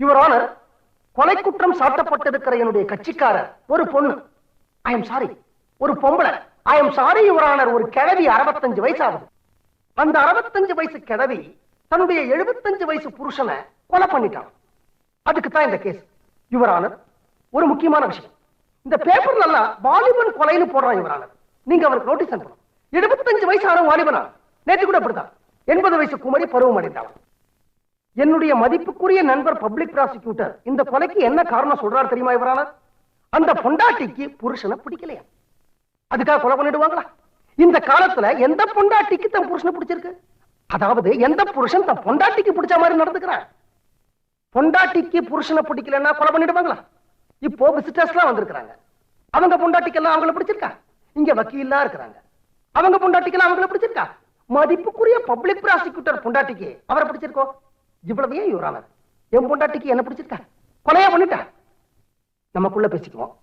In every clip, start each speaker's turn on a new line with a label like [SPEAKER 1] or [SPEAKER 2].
[SPEAKER 1] Your honour, கொலை குற்றம் சாட்டப்பட்டிருக்கிற என்னுடைய கட்சிக்காரர் ஒரு பொண்ணு. ஐ எம் சாரி, ஒரு பொம்பளை. I am sorry your honour, ஒரு கிழவி 65 வயசு ஆகுது. அந்த 65 வயசு கிழவி தன்னுடைய 75 வயசு புருஷனை கொலை பண்ணிட்டான். அதுக்கு தான் இந்த கேஸ். யுவர் ஆனர், ஒரு முக்கியமான விஷயம், இந்த பேப்பர்ல எல்லாம் வாலிபன் கொலைன்னு போடுறான். யுவர் ஆனர், நீங்க அவருக்கு நோட்டீஸ் அனுப்பணும். 75 வயசு ஆன வாலிபனா, நேற்று கூட அப்படித்தான் 80 வயசு குமரி பருவம் அடைந்தாள். என்னுடைய மதிப்புக்குரிய நண்பர் பப்ளிக் ப்ராசிக்யூட்டர் இந்த கொலைக்கு என்ன காரணம் சொல்றாரு தெரியுமா யுவர் ஆனர்? அந்த பொண்டாட்டிக்கு புருஷனை பிடிக்கலையா, அதுக்காக கொலை பண்ணிடுவாங்களா? இந்த காலத்துல எந்த பொண்டாட்டிக்கு தன் புருஷனை பிடிச்சிருக்கு? அதாவது எந்த புருஷன் தன் பொண்டாட்டிக்கு பிடிச்ச மாதிரி நடந்துக்கிறான்? பொண்டாட்டிக்கு புருஷனை பிடிக்கலன்னா கொலை பண்ணிடுவாங்களா? இப்போ விசிட்டர்ஸ் எல்லாம் வந்திருக்காங்க, அவங்க பொண்டாட்டிக்கெல்லாம் அவங்கள பிடிச்சிருக்கா? இங்க வக்கீல்லாம் இருக்கிறாங்க, அவங்க பொண்டாட்டிக்கெல்லாம் அவங்கள பிடிச்சிருக்கா? மதிப்புக்குரிய பப்ளிக் ப்ராசிக்யூட்டர் பொண்டாட்டிக்கு அவரை பிடிச்சிருக்கோ? இவ்வளவு ஏன் யுவர் ஆனர், என் பொண்டாட்டிக்கு என்ன பிடிச்சிருக்கா? கொலையா பண்ணிட்டா? நமக்குள்ள பேசிக்குவோம்.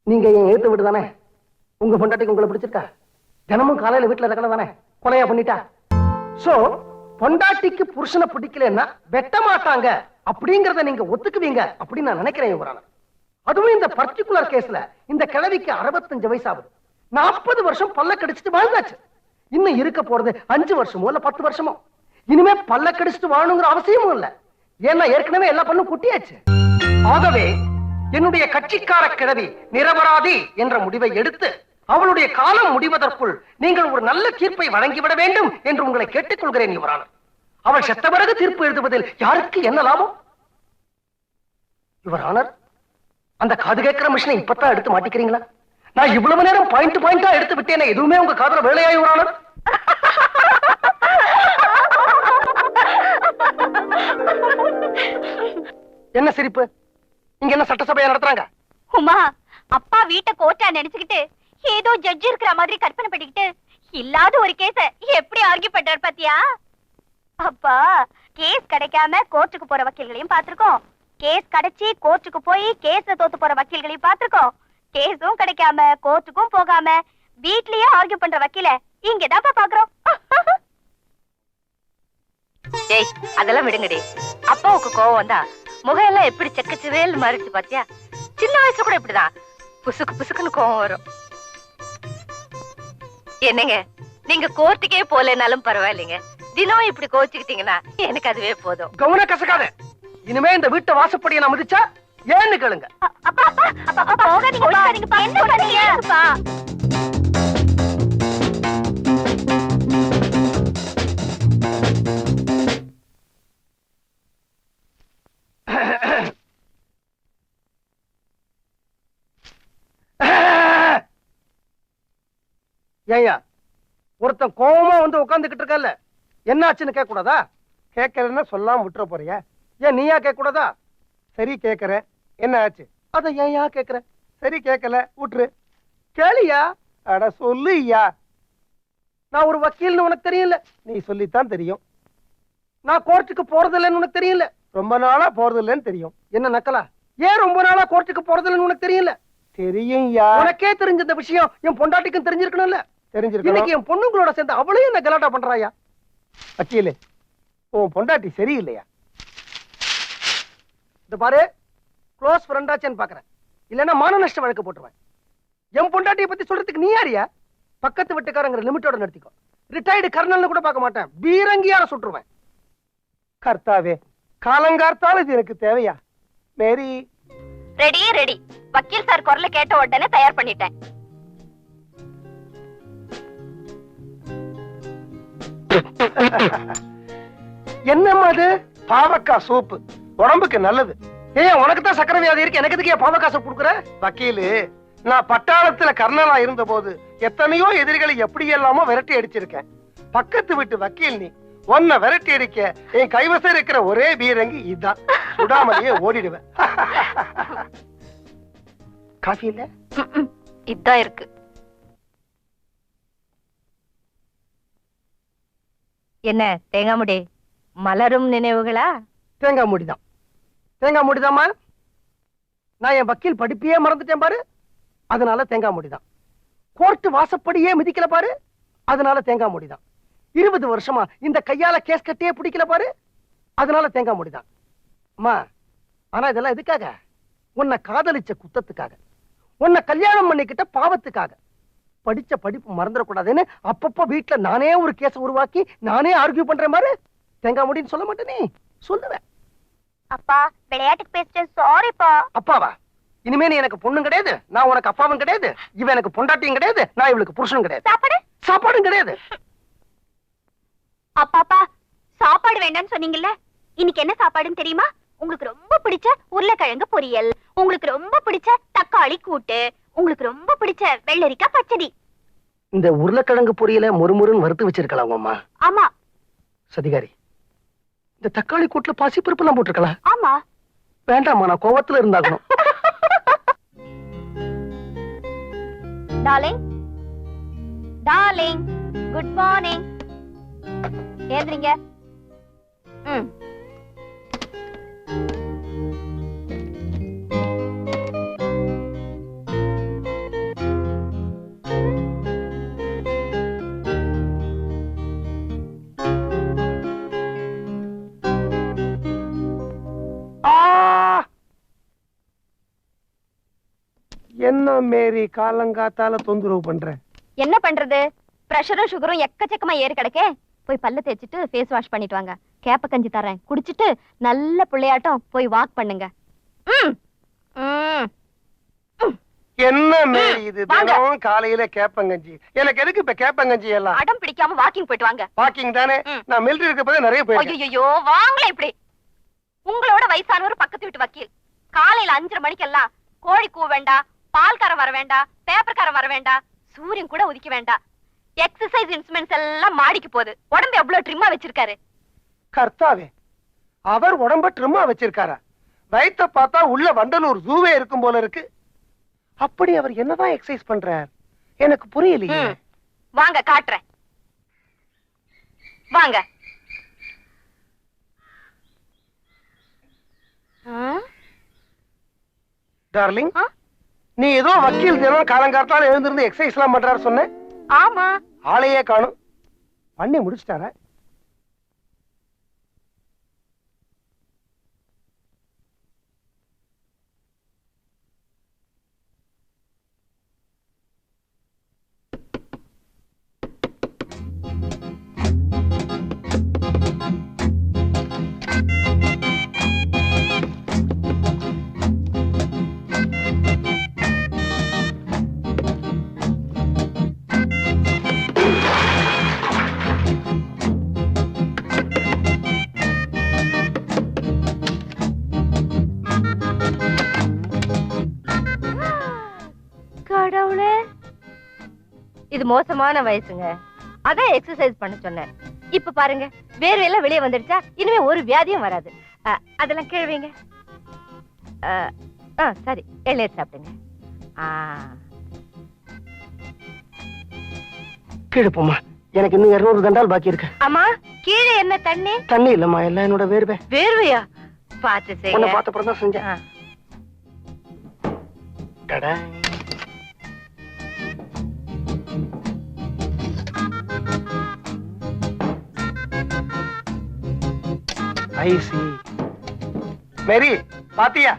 [SPEAKER 1] நீங்க என் எழுத்து விட்டு தானே, உங்க பொண்டாட்டிக்கு உங்களை பிடிச்சிருக்கா? தினமும் காலையில வீட்டுல இருக்கல தானே, கொலையா பண்ணிட்டா? சோ பொண்டாட்டிக்கு புருஷனை பிடிக்கலன்னா வெட்ட மாட்டாங்க அப்படிங்கறத நீங்க ஒத்துக்குவீங்க அப்படின்னு நான் நினைக்கிறேன் யுவர் ஆனர். அதுவும் இந்த பர்டிகுலர் கேஸ்ல இந்த கிழவிக்கு 65 வயசு ஆகுது. 40 வருஷம் பல்ல கடிச்சிட்டு வாழ்ந்தாச்சு. இன்னும் இருக்க போறது 5 வருஷமோ இல்ல 10 வருஷமோ. இனிமே பல்ல கடிச்சிட்டு வாழணுங்கிற அவசியமும் இல்ல, ஏன்னா ஏற்கனவே எல்லா பல்லும் குட்டியாச்சு. ஆகவே என்னுடைய கட்சிக்கார கிழவி நிரபராதி என்ற முடிவை எடுத்து அவளுடைய காலம் முடிவதற்குள் நீங்கள் ஒரு நல்ல தீர்ப்பை வழங்கிவிட வேண்டும் என்று உங்களை கேட்டுக்கொள்கிறேன் யுவர் ஆனர். அவள் செத்த பிறகு தீர்ப்பு எழுதுவதில் யாருக்கு என்ன லாபம்? யுவர் ஆனர், அந்த காது கேட்கிற மிஷினை இப்பதான் எடுத்து மாட்டிக்கிறீங்களா? நான் இவ்வளவு நேரம் பாயிண்டா எடுத்து விட்டேனே, எதுவுமே உங்க காதுல வேலையா யுவர் ஆனர்? என்ன சிரிப்பு? இங்க என்ன சட்டசபையா நடத்துறாங்க?
[SPEAKER 2] உமா, அப்பா வீட்டை கோர்ட்டா நினைச்சுக்கிட்டு ஏதோ ஜட்ஜ் இருக்கிற மாதிரி கற்பனை பண்ணிக்கிட்டு இல்லாத ஒரு கேஸ எப்படி ஆர்கியூ பண்றாரு பாத்தியா? அப்பா, கேஸ் கிடைக்காம கோர்ட்டுக்கு போற வக்கீல்களையும் பாத்துருக்கோம், கேஸ் கிடைச்சி கோர்ட்டுக்கு போய் கேஸ்ல தோத்து போற வக்கீல்களையும் பாத்துருக்கோம், கேஸும் கிடைக்காம கோர்ட்டுக்கும் போகாம வீட்லயே ஆர்கியூ பண்ற வக்கீல இங்கதான் பாக்குறோம். டேய், அதெல்லாம் விடுங்கடி. அப்பாவுக்கு கோவம் வந்தா முகம் எல்லாம் எப்படி செக்கச்சுவேல் மாறிச்சு பாத்தியா? சின்ன வயசுல கூட இப்படிதான் புசுக்கு புசுக்குன்னு கோவம் வரும். என்னங்க, நீங்க கோர்ட்டுக்கே போலனாலும் பரவாயில்லைங்க, தினம் இப்படி கோச்சுக்கிட்டீங்கன்னா எனக்கு அதுவே போதும்.
[SPEAKER 1] கவன கசக்காத. இனிமே இந்த வீட்டை வாசப்படியை நான் மதிச்சா ஏன்னு கேளுங்க. ஏயா, ஒருத்தன் கோவமா வந்து உட்காந்துக்கிட்டு இருக்கல, என்ன ஆச்சுன்னு கேட்க கூடாதா? கேட்கறேன்னு சொல்லாம விட்டுற போறியா? ஏன் நீயா கேட்க கூடாதா? சரி கேட்கற, என்ன ஆச்சு? அத ஏன்யா கேட்கற? சரி கேட்கல, விட்டுரு. கேளியா? அட சொல்லுயா. நான் ஒரு வக்கீல்னு உனக்கு தெரியல, நீ சொல்லித்தான் தெரியும். நான் கோர்ட்டுக்கு போறதில்லைன்னு உனக்கு தெரியல, ரொம்ப நாளா போறதில்லைன்னு தெரியும். என்ன நக்கலா? ஏன் ரொம்ப நாளா கோர்ட்டுக்கு போறதில்லைன்னு உனக்கு தெரியல? தெரியும். உனக்கே தெரிஞ்ச இந்த விஷயம் என் பொண்டாட்டிக்கும் தெரிஞ்சிருக்கணும்ல? தெரிஞ்சிருக்கணும். இன்னைக்கு என் பொண்ணுங்களோட சேர்ந்து அவளையும் என்ன கலாட்டா பண்றாயா? வக்கீலே, உன் பொண்டாட்டி சரியில்லையா? இந்த பாரு, க்ளோஸ் ஃப்ரெண்டாச்சேன்னு பாக்குறேன், இல்லன்னா மான நஷ்ட வழக்கு போட்டுருவேன். என் பொண்டாட்டியை பத்தி சொல்றதுக்கு நீ யாரியா? பக்கத்து வீட்டுக்காரங்கிற லிமிட்டோட நடத்திக்கோ. ரிட்டையர்டு கர்னல்னு கூட பார்க்க மாட்டேன், பீரங்கியார சுட்டுருவேன். கர்த்தாவே, காலங்கார்த்தால இது எனக்கு தேவையா? மேரி
[SPEAKER 2] ரெடி ரெடி. வக்கீல் சார் குரல கேட்ட உடனே தயார் பண்ணிட்டேன்.
[SPEAKER 1] என்னம்மா அது? பாவக்காய் சூப்பு உடம்புக்கு நல்லது. ஏன் உனக்கு தான் சக்கரை வியாதி இருக்கு, எனக்கு எதுக்கு பாவக்காய் சூப் கொடுக்குற? வக்கீலு, நான் பட்டாளத்துல கர்னலா இருந்த போது எத்தனையோ எதிரிகளை எப்படி எல்லாமோ விரட்டி அடிச்சிருக்கேன். பக்கத்து வீட்டு வக்கீல் நீ, உன்னை விரட்டி அடிக்க என் கைவசம் இருக்கிற ஒரே பீரங்கி இதுதான். சுடாமலேயே ஓடிடுவேன். காஃபி இல்ல?
[SPEAKER 2] இதான் இருக்கு. என்ன தேங்காய் முடி? மலரும் நினைவுகளா?
[SPEAKER 1] தேங்காய் மூடிதான். தேங்காய் மூடிதாமா. நான் என் வக்கீல் படிப்பையே மறந்துட்டேன் பாரு, அதனால தேங்காய் மூடிதான். கோர்ட்டு வாசப்படியே மிதிக்கல பாரு, அதனால தேங்காய் மூடிதான். 20 வருஷமா இந்த கையால கேஸ் கட்டியே பிடிக்கல பாரு, அதனால தேங்காய் மூடிதான். அம்மா, ஆனா இதெல்லாம் எதுக்காக? உன்னை காதலிச்ச குத்தத்துக்காக, உன்னை கல்யாணம் பண்ணிக்கிட்ட பாவத்துக்காக. படிச்ச படிப்பு மறந்துடக்கூடாதுன்னு அப்பப்ப வீட்டுல நானே ஒரு கேஸ உருவாக்கி நானே ஆர்கியூ பண்ற மாதிரி தேங்காய் முடின்னு சொல்ல மாட்டேனே, சொல்லுவேன்.
[SPEAKER 2] அப்பா விளையாட்டுக்கு பேசிட்டேன், சாரிப்பா.
[SPEAKER 1] அப்பாவா? இனிமே நீ எனக்கு பொண்ணும் கிடையாது, நான் உனக்கு அப்பாவும் கிடையாது, இவன் எனக்கு பொண்டாட்டியும் கிடையாது, நான் இவளுக்கு புருஷனும் கிடையாது,
[SPEAKER 2] சாப்பாடு
[SPEAKER 1] சாப்பாடும் கிடையாது.
[SPEAKER 2] அப்பாப்பா சாப்பாடு வேண்டாம்னு சொன்னீங்கல்ல, இன்னைக்கு என்ன சாப்பாடுன்னு தெரியுமா? உங்களுக்கு ரொம்ப பிடிச்ச உருளைக்கிழங்கு பொரியல், உங்களுக்கு ரொம்ப பிடிச்ச தக்காளி கூட்டு, உங்களுக்கு ரொம்ப பிடிச்ச வெள்ளரிக்காய் பச்சடி.
[SPEAKER 1] இந்த உருளைக்கிழங்கு பொரியல மொறுமொறுன்னு வறுத்து வச்சிருக்கலாம் உங்க அம்மா.
[SPEAKER 2] ஆமா.
[SPEAKER 1] சதிகாரி, இந்த தக்காளி கூட்டுல பாசிப்பருப்பு எல்லாம் போட்டிருக்கலாம்.
[SPEAKER 2] ஆமா.
[SPEAKER 1] வேண்டாமா, நான் கோவத்துல இருந்தாகணும்.
[SPEAKER 2] Darling, darling, good morning. ஏந்திரீங்க.
[SPEAKER 1] என்ன மேரி காலங்காத்தால தொந்தரவு பண்ற?
[SPEAKER 2] என்ன பண்றது, பிரஷரும் சுகரும் எக்கச்சக்கமா ஏறி கிடக்கே. போய் பல்ல தேய்ச்சிட்டு ஃபேஸ் வாஷ் பண்ணிட்டு வாங்க. கேப்ப கஞ்சி தரேன், குடிச்சிட்டு நல்ல பிள்ளையாட்டம் போய் வாக் பண்ணுங்க.
[SPEAKER 1] என்ன மேரி இது, தினம் காலையில கேப்பங்கஞ்சி? எனக்கு எதுக்கு இப்ப கேப்பங்கஞ்சி எல்லாம்?
[SPEAKER 2] அடம் பிடிக்காம வாக்கிங் போயிட்டு வாங்க.
[SPEAKER 1] வாக்கிங் தானே, நான் மிலிட்டரி இருக்கப்ப நிறைய போயிருக்கேன்.
[SPEAKER 2] ஐயோ வாங்களே இப்படி. உங்களோட வயசானவர் பக்கத்து வீட்டு வக்கீல் காலையில 5:30 மணிக்கெல்லாம் கோழி கூவ வேண்டாம், பால்காரன் வர வேண்டாம், பேப்பர்காரன் வர வேண்டாம், சூரியன் கூட உதிக்க வேண்டாம், எக்ஸசைஸ் இன்ஸ்ட்ருமெண்ட்ஸ் எல்லாம் மாடிக்கு போகுது. உடம்பு எவ்வளவு ட்ரிம்மா வச்சிருக்காரு.
[SPEAKER 1] கர்த்தாவே, அவர் உடம்ப ட்ரிம்மா வச்சிருக்காரா? வயிற்ற பார்த்தா உள்ள வண்டலூர் ஜூவே இருக்கும் போல இருக்கு. அப்படி அவர் என்னதான் எக்ஸசைஸ் பண்றார் எனக்கு புரியலையே.
[SPEAKER 2] வாங்க காட்டுறேன், வாங்க.
[SPEAKER 1] டார்லிங், நீ ஏதோ வக்கீல் தினம் காலங்காத்தால எழுந்திருந்து எக்ஸசைஸ் எல்லாம் பண்றாரு சொன்ன.
[SPEAKER 2] ஆமா.
[SPEAKER 1] ஆளையே காணும். பண்ணி முடிச்சிட்டாரா?
[SPEAKER 2] இது மோசமான வயசுங்க, அதான் எக்ஸசைஸ் பண்ண சொன்னேன். இப்ப பாருங்க, வேர்வையெல்லாம் வெளியே வந்துடுச்சா, இனிமே ஒரு வியாதியும் வராது. அதெல்லாம் கேள்விங்க. சரி, எல்லையர் சாப்பிடுங்க.
[SPEAKER 1] கீழே போமா, எனக்கு இன்னும் 200 தண்டால் பாக்கி இருக்கு.
[SPEAKER 2] ஆமா, கீழே என்ன தண்ணி?
[SPEAKER 1] தண்ணி இல்லம்மா, எல்லாம் என்னோட வேர்வை.
[SPEAKER 2] வேர்வையா? பார்த்து செய்ய.
[SPEAKER 1] உன்னை பார்த்த அப்புறம் தான் செஞ்சேன். மேரி, பாத்தியா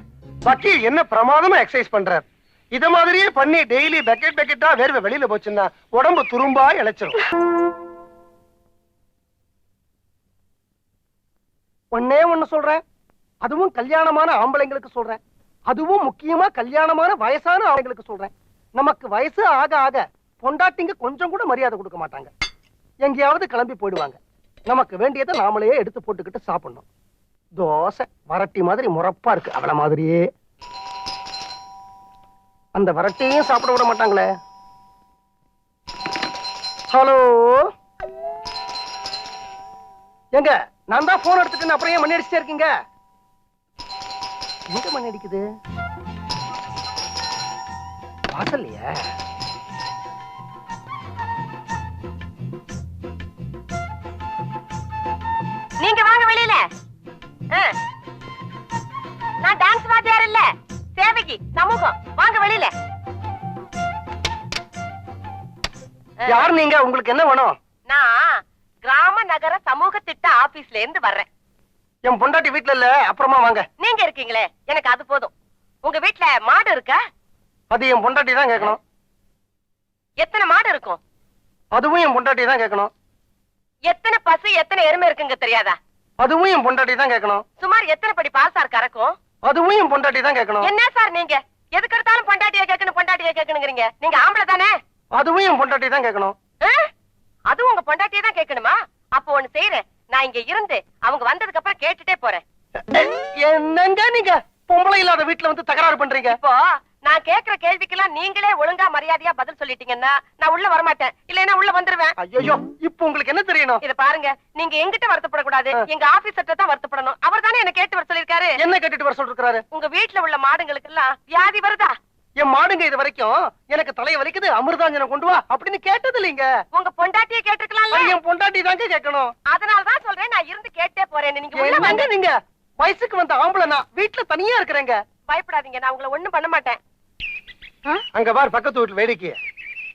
[SPEAKER 1] வக்கீல் என்ன பிரமாதமா எக்ஸசைஸ் பண்றார். இத மாதிரியே பண்ணி டெய்லி பக்கெட் பக்கெட்டா வேர்வை வெளியில போச்சுன்னா உடம்பு துரும்பா இழைச்சிரும். ஒன்னே ஒண்ணு சொல்றேன், அதுவும் கல்யாணமான ஆம்பளைங்களுக்கு சொல்றேன், அதுவும் முக்கியமா கல்யாணமான வயசான ஆம்பளைங்களுக்கு சொல்றேன். நமக்கு வயசு ஆக ஆக பொண்டாட்டிங்க கொஞ்சம் கூட மரியாதை கொடுக்க மாட்டாங்க, எங்கேயாவது கிளம்பி போயிடுவாங்க. நமக்கு வேண்டியதை நாமளே எடுத்து போட்டுக்கிட்டு சாப்பிடணும். தோசை வரட்டி மாதிரி முறப்பா இருக்கு, அவள மாதிரியே. அந்த வரட்டியும் சாப்பிட விட மாட்டாங்களே. ஹலோ, எங்க நான் தான் போன் எடுத்துட்டு அப்புறம் ஏன் மணி அடிச்சுட்டே இருக்கீங்க? எங்க மணி அடிக்குது? வாசல்லையா?
[SPEAKER 2] நீங்க வாங்க வெளியில. நான் டான்ஸ் வாத்தியார் இல்ல, சேவைக்கு சமூகம். வாங்க வெளியில.
[SPEAKER 1] யார் நீங்க? உங்களுக்கு என்ன வேணும்?
[SPEAKER 2] நான் கிராம நகர சமூக திட்ட ஆபீஸ்ல இருந்து வர்றேன்.
[SPEAKER 1] என் பொண்டாட்டி வீட்டுல இல்ல, அப்புறமா வாங்க.
[SPEAKER 3] நீங்க இருக்கீங்களே எனக்கு அது போதும். உங்க வீட்டுல மாடு இருக்கா?
[SPEAKER 1] அது என் பொண்டாட்டி தான் கேட்கணும்.
[SPEAKER 3] எத்தனை மாடு இருக்கும்?
[SPEAKER 1] அதுவும் என் பொண்டாட்டி தான் கேட்கணும்.
[SPEAKER 3] எத்தனை பசு எத்தனை எருமை இருக்குங்க தெரியாதா?
[SPEAKER 1] அதுவும் என் பொண்டாட்டி தான் கேட்கணும்.
[SPEAKER 3] சுமார் எத்தனை படி பால் சார் கறக்கும்?
[SPEAKER 1] அதுவும் என் பொண்டாட்டி தான் கேட்கணும்.
[SPEAKER 3] என்ன சார் நீங்க எதுக்கு எடுத்தாலும் பொண்டாட்டியை கேட்கணுங்கிறீங்க? நீங்க ஆம்பளை தானே?
[SPEAKER 1] அதுவும் என் பொண்டாட்டி தான் கேட்கணும்.
[SPEAKER 3] அதுவும் உங்க பொண்டாட்டியை தான் கேட்கணுமா? அப்போ ஒண்ணு செய்யறேன், நான் இங்க இருந்து அவங்க வந்ததுக்கு அப்புறம் கேட்டுட்டே போறேன்.
[SPEAKER 1] என்னங்க நீங்க பொம்பளை இல்லாத வீட்டுல வந்து தகராறு பண்றீங்க?
[SPEAKER 3] இப்போ நான் கேக்குற கேள்விக்கெல்லாம் நீங்களே ஒழுங்கா மரியாதையா பதில் சொல்லிட்டீங்கன்னா நான் உள்ள வரமாட்டேன், இல்லைன்னா உள்ள வந்துருவேன்.
[SPEAKER 1] ஐயோ, இப்போ உங்களுக்கு என்ன தெரியணும்?
[SPEAKER 3] இத பாருங்க, நீங்க எங்கிட்ட வருத்தப்படக்கூடாது, எங்க ஆபீசர்ட்ட தான் வருத்தப்படணும். அவர் தானே என்ன கேட்டு வர சொல்லிருக்காரு.
[SPEAKER 1] என்ன கேட்டுட்டு வர சொல்லிருக்காரு?
[SPEAKER 3] உங்க வீட்டுல உள்ள மாடுங்களுக்கு எல்லாம் வியாதி வருதா?
[SPEAKER 1] என் மாடுங்க இது வரைக்கும் எனக்கு தலைய வலிக்குது, அமிர்தாஞ்சனம் கொண்டு வா அப்படின்னு கேட்டது இல்லைங்க.
[SPEAKER 3] உங்க பொண்டாட்டியை கேட்டிருக்கலாம்ல.
[SPEAKER 1] என் பொண்டாட்டி தாங்க கேட்கணும்.
[SPEAKER 3] அதனாலதான் சொல்றேன், நான் இருந்து கேட்டே போறேன். நீங்க உள்ள
[SPEAKER 1] என்னங்க
[SPEAKER 3] வாங்க.
[SPEAKER 1] நீங்க வயசுக்கு வந்த ஆம்பளை, நான் வீட்டுல தனியா இருக்கிறேங்க.
[SPEAKER 3] பயப்படாதீங்க, நான் உங்களை ஒண்ணும் பண்ண மாட்டேன்.
[SPEAKER 1] அங்க பார் பக்கத்து வீட்டுல வேடிக்கை.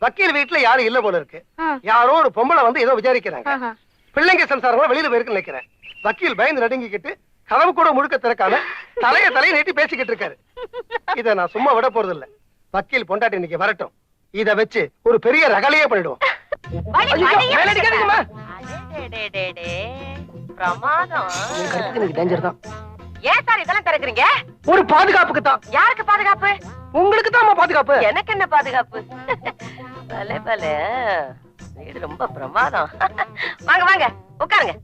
[SPEAKER 1] வக்கீல் வீட்டுல யாரும் இல்ல போல இருக்கு. யாரோ ஒரு பொம்பளை வந்து ஏதோ விசாரிக்கிறாங்க. பிள்ளைங்க சம்சாரமா வெளியில போயிருக்கு நினைக்கிறேன். வக்கீல் பயந்து நடுங்கிக்கிட்டு கதவு கூட முழுக்க திறக்காம தலைய நீட்டி பேசிக்கிட்டு இருக்காரு. இத நான் சும்மா விட போறது இல்ல. வக்கீல் பொண்டாட்டி இன்னைக்கு வரட்டும், இத வச்சு ஒரு பெரிய ரகலையே பண்ணிடுவோம்.
[SPEAKER 3] பிரமாதம்.
[SPEAKER 1] டேஞ்சர் தான்.
[SPEAKER 3] ஏன் சார் இதெல்லாம் திறக்கிறீங்க?
[SPEAKER 1] ஒரு பாதுகாப்புக்கு தான்.
[SPEAKER 3] யாருக்கு பாதுகாப்பு?
[SPEAKER 1] உங்களுக்கு தான் பாதுகாப்பு.
[SPEAKER 3] எனக்கு என்ன பாதுகாப்பு? பலே பலே, வீடு ரொம்ப பிரமாதம். வாங்க வாங்க உட்காருங்க.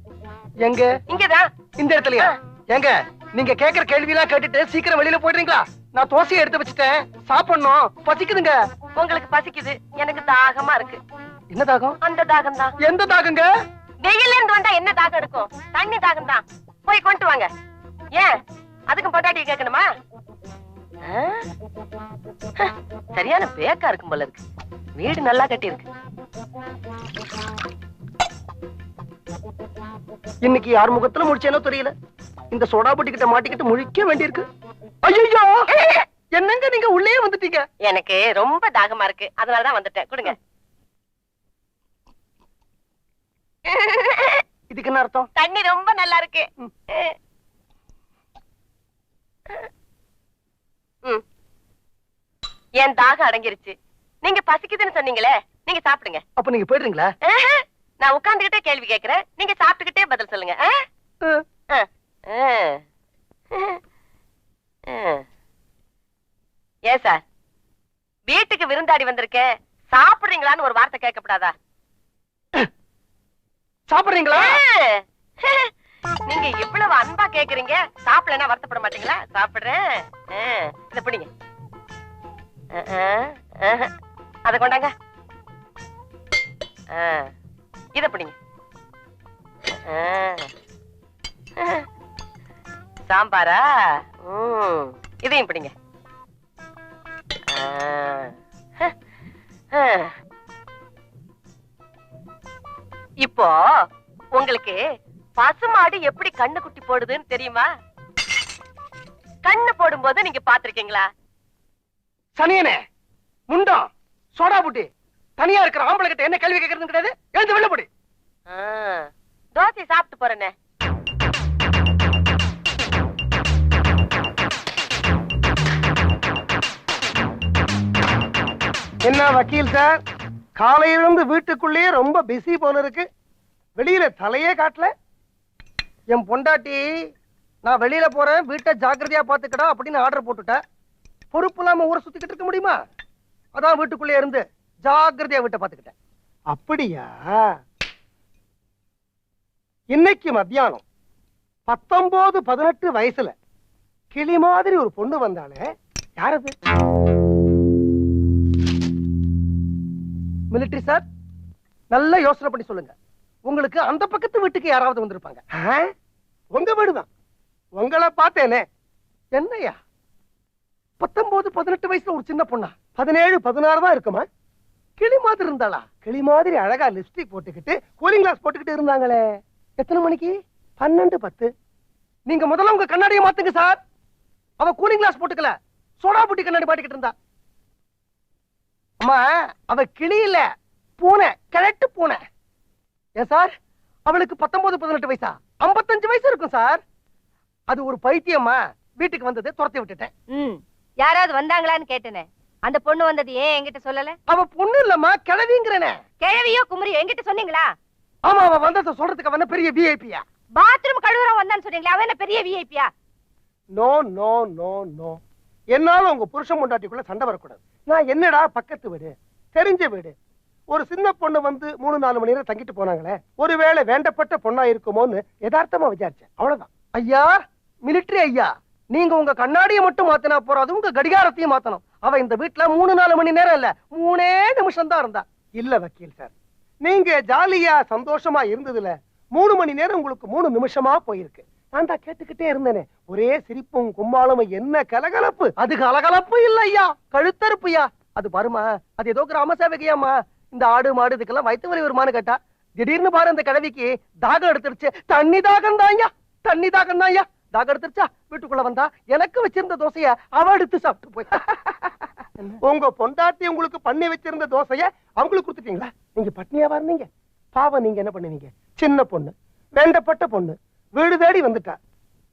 [SPEAKER 1] எங்க?
[SPEAKER 3] இங்கதான்.
[SPEAKER 1] இந்த இடத்துலயா? எங்க நீங்க கேக்குற கேள்வி எல்லாம் கேட்டுட்டு சீக்கிரம் வெளியில போயிடுறீங்களா? நான் தோசையை எடுத்து வச்சுட்டேன், சாப்பிடணும், பசிக்குதுங்க.
[SPEAKER 3] உங்களுக்கு பசிக்குது, எனக்கு தாகமா இருக்கு.
[SPEAKER 1] என்ன தாகம்?
[SPEAKER 3] அந்த தாகம் தான்.
[SPEAKER 1] எந்த தாகங்க?
[SPEAKER 3] வெயில்ல இருந்து வந்தா என்ன தாகம் இருக்கும்? தண்ணி தாகம் தான். போய் கொண்டு வாங்க. ஏன் அதுக்கும் பொண்டாட்டியை கேட்கணுமா? சரியான பேக்கா இருக்கும் போல இருக்கு. வீடு நல்லா கட்டி இருக்கு.
[SPEAKER 1] இன்னைக்கு யார் முகத்துல முடிச்சேனோ தெரியல. இந்த சோடா பொட்டி கிட்ட மாட்டிக்கிட்டு முழிக்க வேண்டியிருக்கு. ஐயோ, என்னங்க நீங்க உள்ளே வந்துட்டீங்க?
[SPEAKER 3] எனக்கு ரொம்ப தாகமா இருக்கு, அதனாலதான் வந்துட்டேன். கொடுங்க.
[SPEAKER 1] இதுக்கு என்ன அர்த்தம்?
[SPEAKER 3] தண்ணி ரொம்ப நல்லா இருக்கு. என் தாகம் அடங்கிருச்சு. நீங்க பசிக்குதுன்னு சொன்னீங்களே, நீங்க சாப்பிடுங்க.
[SPEAKER 1] அப்ப நீங்க போயிடுறீங்களா?
[SPEAKER 3] நான் உட்கார்ந்துகிட்டே கேள்வி கேட்கிறேன், நீங்க சாப்பிட்டுக்கிட்டே பதில் சொல்லுங்க. ஏன் சார், வீட்டுக்கு விருந்தாடி வந்திருக்கேன், சாப்பிடுறீங்களான்னு ஒரு வார்த்தை கேட்கப்படாதா?
[SPEAKER 1] சாப்பிடுறீங்களா?
[SPEAKER 3] நீங்க இவ்வளவு அன்பா கேக்குறீங்க, சாப்பிடலன்னா வருத்தப்பட மாட்டீங்களா? சாப்பிடுறேன். இத பிடிங்க. அத கொண்டாங்க. இத பிடிங்க. சாம்பாரா? இதையும் பிடிங்க. இப்போ உங்களுக்கு பசுமாடு எப்படி கண்ணு குட்டி போடுதுன்னு தெரியுமா? கண்ணு போடும்போது நீங்க பாத்திருக்கீங்களா?
[SPEAKER 1] சனியனே, முண்டம், சோடா புட்டி, தனியா இருக்கிற ஆம்பளை கிட்ட என்ன கேள்வி கேட்கறது கிடையாது. எழுந்து வெளில போடி.
[SPEAKER 3] தோசை சாப்பிட்டு போறேனே.
[SPEAKER 1] என்ன வக்கீல் சார், காலையிலிருந்து வீட்டுக்குள்ளேயே ரொம்ப பிஸி போல இருக்கு. வெளியில தலையே காட்டல. என் பொண்டாட்டி நான் வெளியில போறேன், வீட்டை ஜாக்கிரதையா பாத்துக்கடா அப்படின்னு ஆர்டர் போட்டுட்ட. பொறுப்பு இல்லாம ஊரை சுத்திக்கிட்டு இருக்க முடியுமா? அதான் வீட்டுக்குள்ளே இருந்து ஜாக்கிரதையா வீட்டை பாத்துக்கிட்டேன். அப்படியா? இன்னைக்கு மத்தியானம் 19-18 வயசுல கிளி மாதிரி ஒரு பொண்ணு வந்தாலே, யாரது? மிலிட்டரி சார், நல்லா யோசனை பண்ணி சொல்லுங்க. உங்களுக்கு அந்த பக்கத்து வீட்டுக்கு யாராவது வந்திருப்பாங்க. உங்க வீடுதான். உங்களை பார்த்தேனே. என்னையா 19-18 வயசுல ஒரு சின்ன பொண்ணா? 17-16 தான் இருக்குமா? கிளி மாதிரி இருந்தாளா? கிளி மாதிரி அழகா லிப்ஸ்டிக் போட்டுக்கிட்டு கூலிங் கிளாஸ் போட்டுக்கிட்டு இருந்தாங்களே. எத்தனை மணிக்கு? 12-10. நீங்க முதல்ல உங்க கண்ணாடியை மாத்துங்க சார். அவ கூலிங் கிளாஸ் போட்டுக்கல, சோடா புட்டி கண்ணாடி மாட்டிக்கிட்டு இருந்தா. அம்மா, அவ கிளி இல்ல, பூனை, கிழட்டு பூனை. ஏன் சார், அவளுக்கு 19-18 வயசா? 55 வயசு இருக்கும் சார். அது ஒரு பைத்தியம்மா. வீட்டுக்கு வந்தது துரத்தி விட்டுட்டேன்.
[SPEAKER 3] யாராவது வந்தாங்களான்னு கேட்டேனே. அந்த பொண்ணு வந்தது ஏன் என்கிட்ட சொல்லல?
[SPEAKER 1] அவ பொண்ணு இல்லம்மா, கிழவிங்கிறனே.
[SPEAKER 3] கிழவியோ குமரியோ என்கிட்ட சொன்னீங்களா?
[SPEAKER 1] ஆமா, அவ வந்ததை சொல்றதுக்கு அவன பெரிய விஐபியா?
[SPEAKER 3] பாத்ரூம் கழுவுறவன் வந்தான்னு சொன்னீங்களா? அவன் என்ன பெரிய விஐபியா?
[SPEAKER 1] No no no no. என்னால உங்க புருஷன் பொண்டாட்டிக்குள்ள சண்டை வரக்கூடாது. நான் என்னடா பக்கத்து வீடு, தெரிஞ்ச வீடு, ஒரு சின்ன பொண்ணு வந்து 3-4 மணி நேரம் தங்கிட்டு போனாங்களே, ஒருவேளை வேண்டப்பட்ட பொண்ணா இருக்குமோன்னு யதார்த்தமா விசாரிச்சேன். அவ்வளவுதான். ஐயா, மிலிட்டரி ஐயா, நீங்க உங்க கண்ணாடியை மட்டும் மாத்தினா போறாது, உங்க கடிகாரத்தையும் மாத்தணும். அவ இந்த வீட்டுல 3-4 மணி நேரம் இல்ல, 3 நிமிஷம் தான் இருந்தா. இல்ல வக்கீல் சார், நீங்க ஜாலியா சந்தோஷமா இருந்ததுல 3 மணி நேரம் உங்களுக்கு 3 நிமிஷமா போயிருக்கு. நான் தான் கேட்டுக்கிட்டே இருந்தேனே, ஒரே சிரிப்பும் கும்மாளும், என்ன கலகலப்பு. அது கலகலப்பு இல்ல ஐயா, கழுத்தறுப்புயா. அது பாருமா, அது ஏதோ கிராம சேவகையாமா. இந்த ஆடு மாடு இதுக்கெல்லாம் வயிற்று வலி வருமானு கேட்டா, திடீர்னு பாரு அந்த கிழவிக்கு தாகம் எடுத்துருச்சு. தண்ணி தாகம் தான் ஐயா, தண்ணி தாகம் தான் ஐயா. தாகம் எடுத்துருச்சா, வீட்டுக்குள்ள வந்தா எனக்கு வச்சிருந்த தோசைய அவ எடுத்து சாப்பிட்டு போய். உங்க பொண்டாட்டி உங்களுக்கு பண்ணி வச்சிருந்த தோசைய அவங்களுக்கு கொடுத்துட்டீங்களா? நீங்க பட்னியாவா இருந்தீங்க? பாவம், நீங்க என்ன பண்ணுவீங்க? சின்ன பொண்ணு, வேண்டப்பட்ட பொண்ணு, வீடு தேடி வந்துட்டா.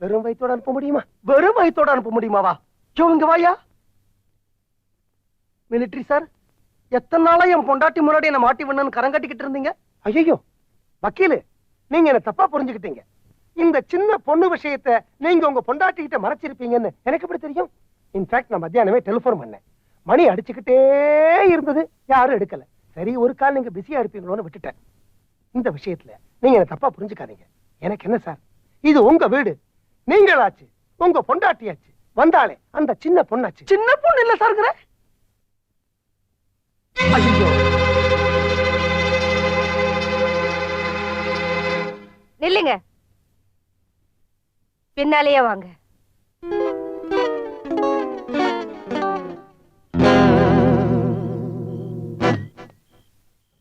[SPEAKER 1] வெறும் வயித்தோட அனுப்ப முடியுமா? வெறும் வயித்தோட அனுப்ப முடியுமாவா? இங்க வாயா. மிலிட்டரி சார், எத்தனை நாளா என் பொண்டாட்டி முன்னாடி என்ன மாட்டி விடணும்னு கரங்கட்டிக்கிட்டு இருந்தீங்க? ஐயோ வக்கீலு, நீங்க என்ன தப்பா புரிஞ்சுக்கிட்டீங்க. இந்த சின்ன பொண்ணு விஷயத்தை நீங்க உங்க பொண்டாட்டி கிட்ட மறைச்சிருப்பீங்கன்னு எனக்கு எப்படி தெரியும்? இன்ஃபேக்ட் நான் மத்தியானமே டெலிபோன் பண்ணேன். மணி அடிச்சுக்கிட்டே இருந்தது, யாரும் எடுக்கல. சரி, ஒரு கால் நீங்க பிஸியா இருப்பீங்களோன்னு விட்டுட்டேன். இந்த விஷயத்துல நீங்க என்ன தப்பா புரிஞ்சுக்காதீங்க. எனக்கு என்ன சார், இது உங்க வீடு, நீங்களாச்சு, உங்க பொண்டாட்டியாச்சு, வந்தாலே அந்த சின்ன பொண்ணாச்சு. சின்ன பொண்ணு இல்ல சார்ங்கிற. ஐயோ,
[SPEAKER 3] நில்லுங்க, பின்னாலேயே வாங்க.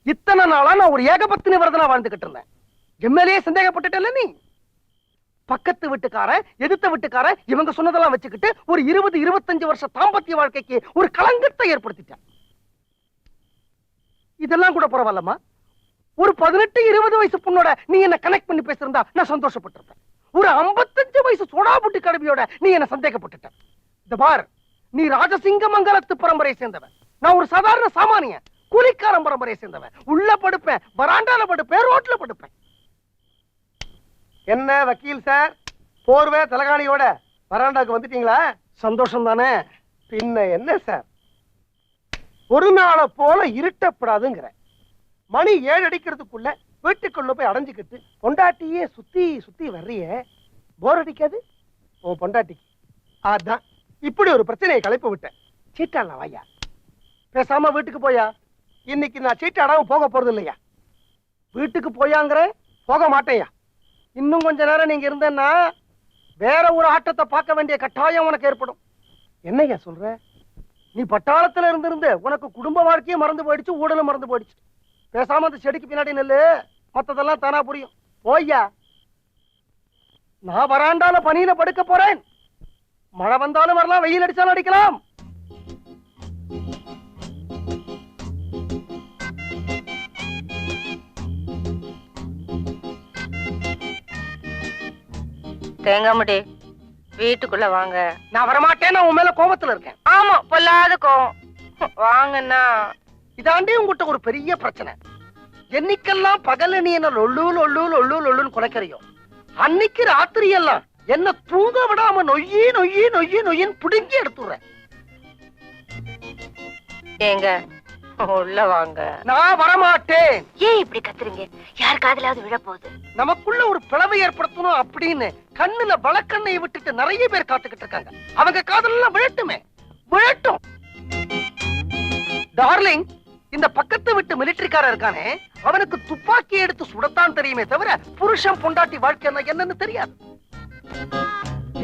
[SPEAKER 1] இத்தனை நாளா நான் ஒரு ஏகபத்தினி விரதனா வாழ்ந்துகிட்டு இருந்தேன். எம்எல்ஏ சந்தேகப்பட்டுட்டல நீ. பக்கத்து வீட்டுக்காரன், எதிர்த்த வீட்டுக்காரன், இவங்க சொன்னதெல்லாம் வச்சுக்கிட்டு ஒரு 20-25 வருஷ தாம்பத்திய வாழ்க்கைக்கு ஒரு களங்கத்தை ஏற்படுத்திட்டேன். இதெல்லாம் கூட பரவாயில்லம்மா, ஒரு 18-20 வயசு பொண்ணோட நீ என்ன கனெக்ட் பண்ணி பேசிருந்தா நான் சந்தோஷப்பட்டிருப்பேன். ஒரு 55 வயசு சோடாபுட்டி கடவியோட நீ என்ன சந்தேகப்பட்டுட்ட. இந்த பார், நீ ராஜசிங்க மங்கலத்து பரம்பரையை சேர்ந்தவன், நான் ஒரு சாதாரண சாமானியன், கூலிக்காரன் பரம்பரையை சேர்ந்தவன். உள்ள படுப்பேன், வராண்டால படுப்பேன், ரோட்ல படுப்பேன். என்ன வக்கீல் சார், போர்வே தலகாணியோட வராண்டாக்கு வந்துட்டீங்களா? சந்தோஷம் தானே? பின்ன என்ன சார், ஒரு நாளை போல இருட்டப்படாதுங்கிற. மணி 7 அடிக்கிறதுக்குள்ள வீட்டுக்குள்ள போய் அடைஞ்சுக்கிட்டு பொண்டாட்டியே சுத்தி சுத்தி வர்றியே, போர் அடிக்காது உன் பொண்டாட்டிக்கு? அதான் இப்படி ஒரு பிரச்சனையை கலைப்பு விட்டேன். சீட்டாடலாம் வாயா, பேசாம வீட்டுக்கு போயா. இன்னைக்கு நான் சீட்டாடாம போக போறது இல்லையா. வீட்டுக்கு போயாங்கிற, போக மாட்டேயா. இன்னும் கொஞ்ச நேரம் நீங்க இருந்தேன்னா வேற ஒரு ஆட்டத்தை பார்க்க வேண்டிய கட்டாயம் உனக்கு ஏற்படும். என்னையா சொல்ற? நீ பட்டாளத்துல இருந்து உனக்கு குடும்ப வாழ்க்கையும் மறந்து போயிடுச்சு, ஊடலும் மறந்து போயிடுச்சு. பேசாம அந்த செடிக்கு பின்னாடி நெல்லு, மத்ததெல்லாம் தானா புரியும். போய்யா. நான் வராண்டால பனியில படுக்க போறேன். மழை வந்தாலும் வரலாம், வெயில் அடிச்சாலும் அடிக்கலாம்.
[SPEAKER 3] தேங்காமடி, வீட்டுக்குள்ள வாங்க.
[SPEAKER 1] நான் வரமாட்டேன், நான் உன் மேல கோபத்துல இருக்கேன்.
[SPEAKER 3] ஆமா, பொல்லாத கோவம். வாங்கண்ணா.
[SPEAKER 1] இதாண்டி உங்ககிட்ட ஒரு பெரிய பிரச்சனை. என்னைக்கெல்லாம் பகல நீ என்ன லொல்லு லொல்லு லொல்லு லொல்லுன்னு குலைக்கிறையோ, அன்னைக்கு ராத்திரி எல்லாம் என்ன தூங்க விடாம நொய்யி நொய்யி நொய்யி நொய்யின்னு புடுங்கி எடுத்துறேன்.
[SPEAKER 3] ஏங்க, உள்ள வாங்க.
[SPEAKER 1] நான் வரமாட்டேன்.
[SPEAKER 2] ஏன் இப்படி கத்துறீங்க? யார் காதலாவது விழ போகுது?
[SPEAKER 1] நமக்குள்ள ஒரு பிளவை ஏற்படுத்தணும் அப்படின்னு கண்ணுல வழக்கண்ணையை விட்டுட்டு நிறைய பேர் காத்துக்கிட்டு இருக்காங்க. அவங்க காதலாம் விழட்டுமே, விழட்டும். டார்லிங், இந்த பக்கத்து விட்டு மிலிட்டரிக்காரன் இருக்கானே, அவனுக்கு துப்பாக்கி எடுத்து சுடத்தான் தெரியுமே தவிர புருஷன் பொண்டாட்டி வாழ்க்கை என்னன்னு தெரியாது.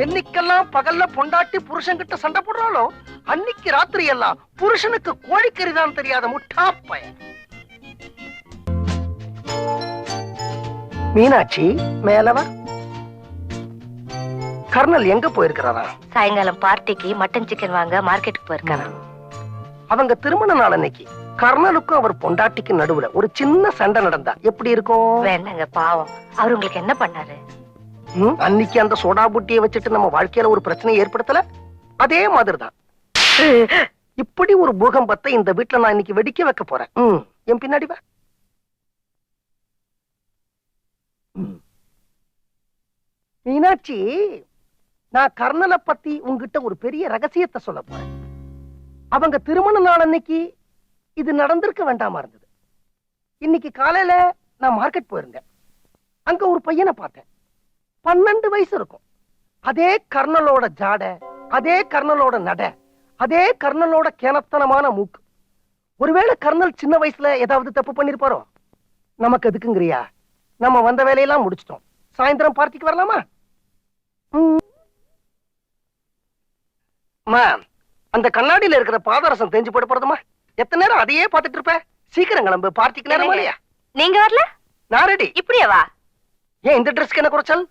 [SPEAKER 1] என்னைக்கெல்லாம் பகல்ல பொண்டாட்டி புருஷன் கிட்ட சண்டை போடுறாளோ, அன்னைக்கு ராத்திரி எல்லாம் புருஷனுக்கு கோழிக்கறிதான் தெரியாத முட்டாப்பய. மீனாட்சி, மேலவா. கர்னல் எங்க போயிருக்கிறாரா?
[SPEAKER 3] சாயங்காலம் பார்ட்டிக்கு மட்டன் சிக்கன் வாங்க மார்க்கெட்டுக்கு போயிருக்காரா.
[SPEAKER 1] அவங்க திருமண நாள் அன்னைக்கு கர்னலுக்கும் அவர் பொண்டாட்டிக்கு நடுவுல ஒரு சின்ன சண்டை நடந்தா எப்படி இருக்கும்?
[SPEAKER 3] வேண்டாங்க, பாவம். அவர் உங்களுக்கு என்ன பண்ணாரு?
[SPEAKER 1] அன்னைக்கு அந்த சோடா புட்டியை வச்சுட்டு நம்ம வாழ்க்கையில ஒரு பிரச்சனையை ஏற்படுத்தல, அதே மாதிரிதான் இப்படி ஒரு பூகம்பத்தை இந்த வீட்டுல நான் இன்னைக்கு வெடிக்க வைக்க போறேன். என் பின்னாடி வா. மீனாட்சி, நான் கர்ணனை பத்தி உங்ககிட்ட ஒரு பெரிய ரகசியத்தை சொல்ல போறேன். அவங்க திருமண நாள் அன்னைக்கு இது நடந்திருக்க வேண்டாமா இருந்தது. இன்னைக்கு காலையில நான் மார்க்கெட் போயிருந்தேன். அங்க ஒரு பையனை பார்த்தேன். 12 வயசு இருக்கும். அதே கர்ணலோட ஜாட, அதே கர்ணலோட நட, அதே கர்ணலோட கேனத்தனமான மூக்கு. ஒருவேளை கர்ணல் சின்ன வயசுல ஏதாவது தப்பு பண்ணிருப்பாரோ? நமக்கு எதுக்குங்கிறியா? நம்ம வந்த வேலையெல்லாம் முடிச்சிட்டோம். சாயந்தரம் பார்ட்டிக்கு வரலாமா? அந்த கண்ணாடியில இருக்கிற பாதரசம் தெரிஞ்சு போட போறதுமா? எத்தனை நேரம் அதையே பார்த்துட்டு இருப்ப? சீக்கிரம் கிளம்பு, பார்ட்டிக்கு நேரம் இல்லையா?
[SPEAKER 2] நீங்க வரல?
[SPEAKER 1] நான் ரெடி.
[SPEAKER 2] இப்படியே வா.
[SPEAKER 1] ஏன் இந்த ட்ரெஸ்க்கு என்ன குறைச்சல்?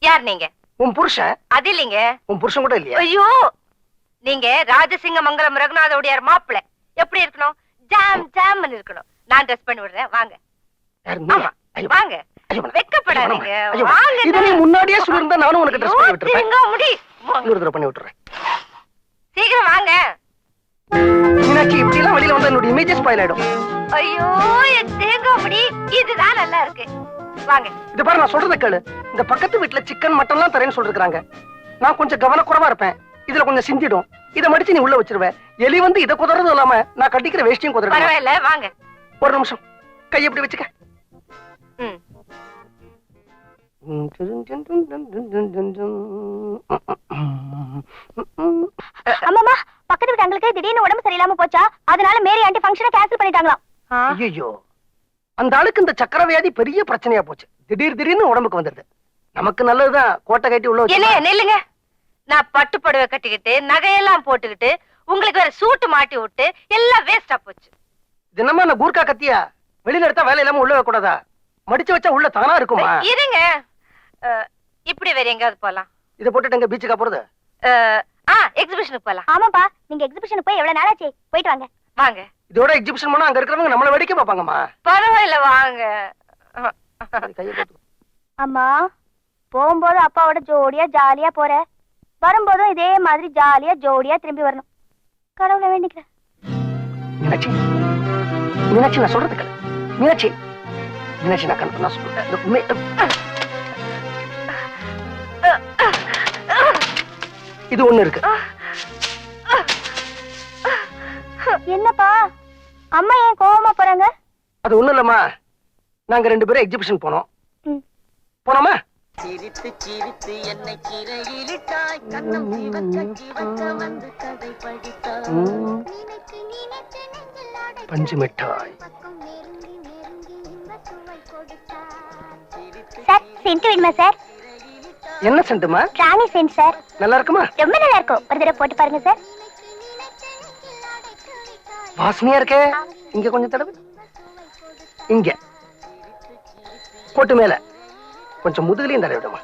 [SPEAKER 2] யார் நீங்க?
[SPEAKER 1] உன் புருஷன்.
[SPEAKER 2] அது இல்லைங்க.
[SPEAKER 1] உன் புருஷன் கூட இல்லையா?
[SPEAKER 2] ஐயோ, நீங்க ராஜசிங்க மங்கலம் ரகுநாதோடைய மாப்பிள்ளை. எப்படி இருக்கணும்? ஜாம் ஜாம் இருக்கணும். நான் ட்ரெஸ் பண்ணி விடுறேன், வாங்க. வாங்க, வெக்கப்படாதீங்க. வாங்க.
[SPEAKER 1] இத நீ முன்னாடியே சொல்லிருந்தா நானும் உனக்கு ட்ரெஸ் பண்ணி விட்டுறேன்.
[SPEAKER 2] முடி
[SPEAKER 1] இன்னொரு தடவை பண்ணி விட்டுறேன்.
[SPEAKER 2] சீக்கிரம் வாங்க.
[SPEAKER 1] மீனாட்சி, இப்படி எல்லாம் வெளியில வந்தா என்னோட இமேஜ் ஸ்பாயில் ஆயிடும்.
[SPEAKER 2] ஐயோ, என் தேங்காய் முடி இதுதான் நல்லா இருக்கு. வாங்க.
[SPEAKER 1] இது பாரு, நான் சொல்றத கேளு. இந்த பக்கத்து வீட்டுல சிக்கன் மட்டன் எல்லாம் தரேன்னு சொல்லிருக்காங்க. நான் கொஞ்சம் கவனக்குறைவா இருப்பேன். இதுல கொஞ்சம் சிந்திடும். இதை மடிச்சு நீ உள்ள வச்சிருவேன். எலி வந்து இதை குதறது இல்லாம நான் கட்டிக்கிற வேஷ்டியும் குதறது.
[SPEAKER 2] பரவாயில்ல, வாங்க.
[SPEAKER 1] ஒரு நிமிஷம், கை எப்படி வச்சுக்க.
[SPEAKER 2] அம்மாமா, பக்கத்து வீட்டு அங்களுக்கு திடீர்னு உடம்பு சரியில்லாம போச்சா, அதனால மேரி ஆண்டி ஃபங்க்ஷனை கேன்சல் பண்ணிட்டாங்களாம்.
[SPEAKER 1] ஐயோ, அந்த ஆளுக்கு இந்த சக்கர வியாதி பெரிய பிரச்சனையா போச்சு. திடீர்னு உடம்புக்கு வந்துருது. நமக்கு நல்லதுதான் கோட்டை கட்டி உள்ள வச்சு.
[SPEAKER 2] நில்லுங்க. நான் பட்டு புடவை கட்டிக்கிட்டு நகையெல்லாம் போட்டுக்கிட்டு உங்களுக்கு வேற சூட்டு மாட்டி விட்டு எல்லாம் வேஸ்டா போச்சு.
[SPEAKER 1] தினமா நான் கூர்க்கா கத்தியா வெளியில எடுத்தா வேலை இல்லாம உள்ள வைக்க கூடாதா? மடிச்சு வச்சா உள்ள தானா இருக்குமா?
[SPEAKER 2] இருங்க, இப்படி வேற எங்காவது போலாம்.
[SPEAKER 1] இதை போட்டுட்டு எங்க பீச்சுக்கா போறது?
[SPEAKER 2] எக்ஸிபிஷனுக்கு போலாம். ஆமாப்பா, நீங்க எக்ஸிபிஷனுக்கு போய் எவ்வளவு நாளாச்சு? போயிட்டு வாங்க. வாங்க.
[SPEAKER 1] இதோட எக்ஸிபிஷன் போனா அங்க இருக்கிறவங்க நம்மள வேடிக்கை பார்ப்பாங்கம்மா.
[SPEAKER 2] பரவாயில்ல, வாங்க. அம்மா, போகும்போது அப்பாவோட ஜோடியா ஜாலியா போற, வரும்போதும் இதே மாதிரி ஜாலியா ஜோடியா திரும்பி வரணும். கடவுளை வேண்டிக்கிறேன்.
[SPEAKER 1] மீனாட்சி, மீனாட்சி, நான் சொல்றது கேளு. மீனாட்சி, மீனாட்சி, நான் சொல்றேன். இது ஒண்ணு இருக்கு.
[SPEAKER 2] என்னப்பா அம்மா ஏன் கோவமா போறாங்க?
[SPEAKER 1] அது ஒண்ணு இல்லம்மா, நாங்க 2 பேரும் எக்ஸிபிஷன் போனோம். போனோமா? சிரித்து சிரித்து என்னை சிறையிலிட்டாய், கண்ணம் சிவக்க சிவக்க வந்து கதை படித்தாய், பஞ்சு மிட்டாய்.
[SPEAKER 2] சார், சென்ட் வேணுமா சார்?
[SPEAKER 1] என்ன சென்ட்டுமா?
[SPEAKER 2] ராணி சென்ட் சார்.
[SPEAKER 1] நல்லா இருக்குமா?
[SPEAKER 2] ரொம்ப நல்லா இருக்கும். ஒரு தடவை போட்டு பாருங்க சார்.
[SPEAKER 1] வாசனையா இருக்கே. இங்க கொஞ்சம் தடவை. இங்க போட்டு மேல கொஞ்சம் முதுகுலையும் தடவை விடுமா.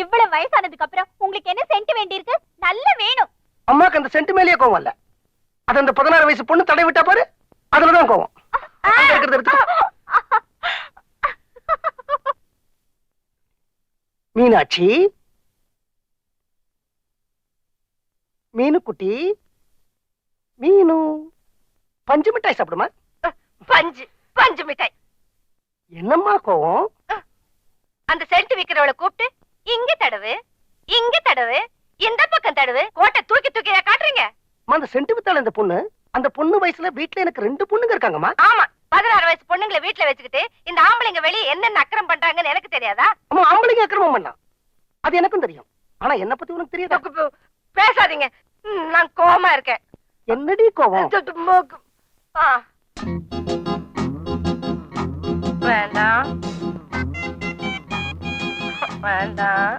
[SPEAKER 2] இவ்வளவு வயசானதுக்கு அப்புறம் உங்களுக்கு என்ன சென்ட் வேண்டி இருக்கு? நல்ல வேணும்.
[SPEAKER 1] அம்மாக்கு அந்த சென்ட் மேலேயே கோவம் இல்ல. அது அந்த 16 வயசு பொண்ணு தடை விட்டா பாரு, அதுலதான் கோவம். மீனாட்சி, மீனு குட்டி, மீனு பஞ்சு மிட்டாய் சாப்பிடுமா?
[SPEAKER 2] பஞ்சு மிட்டாய்.
[SPEAKER 1] என்னம்மா கோவம்?
[SPEAKER 2] அந்த சென்ட் விக்கிறவளை கூப்பிட்டு இங்க தடவு, இங்க தடவு, இந்த பக்கம் தடவு, கோட்டை தூக்கி தூக்கி காட்டுறீங்க.
[SPEAKER 1] அந்த சென்ட் வித்தால இந்த பொண்ணு, அந்த பொண்ணு வயசுல வீட்டுல எனக்கு 2 பொண்ணுங்க இருக்காங்கம்மா.
[SPEAKER 2] ஆமா, 16 வயசு பொண்ணுங்களை வீட்டுல வச்சுக்கிட்டு இந்த ஆம்பளைங்க வெளியே என்னென்ன அக்கிரம் பண்றாங்கன்னு எனக்கு தெரியாதா?
[SPEAKER 1] ஆமா, ஆம்பளைங்க அக்கிரமம் பண்ணலாம், அது எனக்கும் தெரியும். ஆனா என்ன பத்தி உனக்கு தெரியாதா?
[SPEAKER 2] பேசாதீங்க, நான் கோவமா இருக்கேன்.
[SPEAKER 1] என்னடி கோவம்?
[SPEAKER 2] வேண்டாம் வேண்டாம்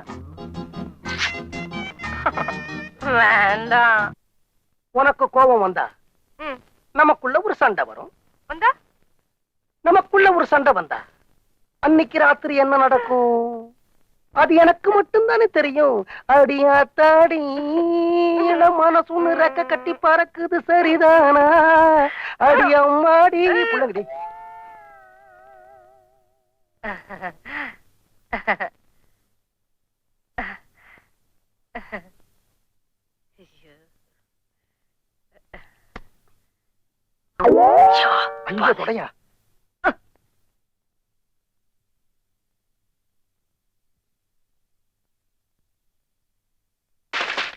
[SPEAKER 2] வேண்டாம்.
[SPEAKER 1] உனக்கு கோபம் வந்தா நமக்குள்ள ஒரு சண்டை வரும்.
[SPEAKER 2] வந்தா
[SPEAKER 1] நமக்குள்ள ஒரு சண்டை வந்தா அன்னைக்கு ராத்திரி என்ன நடக்கும்? அது எனக்கு மட்டும்தானே தெரியும். அடியாத்தாடி மனசுன்னு ரெக்க கட்டி பறக்குது சரிதானா? அடி அம்மாடி புள்ளங்கடி. ஐயோ தொடையா.